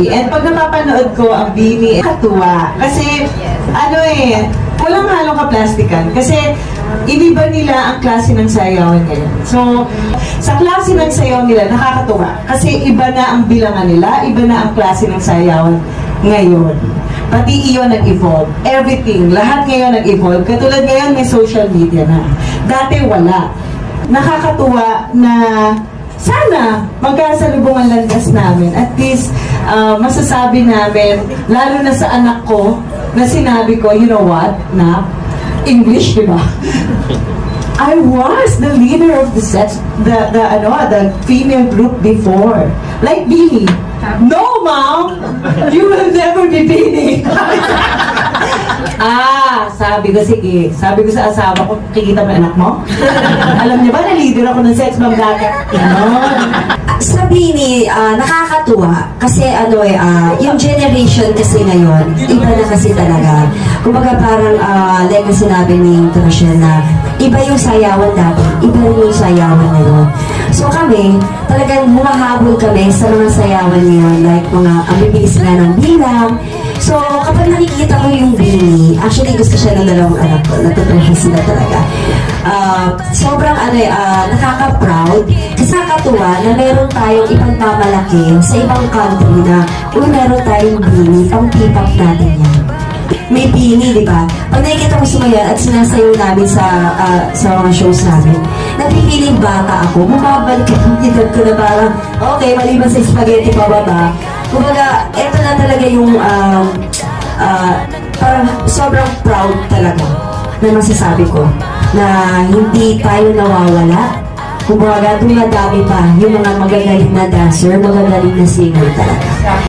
movie. And pag napapanood ko ang Bini, katuwa. Kasi, walang halong kaplastikan. Kasi, iniba nila ang klase ng sayawan ngayon. So, sa klase ng sayaw nila, nakakatuwa. Kasi iba na ang bilangan nila, iba na ang klase ng sayawan ngayon. Pati iyon nag-evolve. Everything, lahat ngayon nag-evolve. Katulad ngayon, may social media na. Dati wala. Nakakatuwa na sana magkasalubungan landas namin. At least, masasabi namin, lalo na sa anak ko, na sinabi ko, you know what, na, English, di ba? I was the leader of the female group before. Like Bini. No, Mom! You will never be Bini! Sabi ko, sige. Sabi ko sa asawa ko, kikita mo anak mo? Alam niyo ba na leader ako ng sex bomb dati? Sa Bini, nakakatuwa kasi yung generation kasi ngayon, iba na kasi talaga. Kumbaga parang like na sinabi ni Rochelle na iba yung sayawan dati, iba rin yung sayawan ngayon. So kami, talagang humahabol kami sa mga sayawan ngayon, like mga bibilis nga ng bilang. So kapag nakikita ko yung Bini, actually gusto siya ng dalawang anak ko, natutuhan sila talaga. Sobrang nakaka-proud kasi nakakatuwa na meron tayong ipagmamalaki sa ibang country na meron tayong Bini, pang P-pop natin yan. May Bini, di ba? Pag nakikita ko sumayan at sinasayaw namin sa mga shows namin, napipiling bata ako, bumabalik ang edad ko na parang, okay, maliban sa spaghetti pababa. Kumbaga, eto na talaga yung parang sobrang proud talaga na masasabi ko na hindi tayo nawawala. Kumbaga, dumadami pa yung mga magagaling na dancer, magagaling na singer talaga.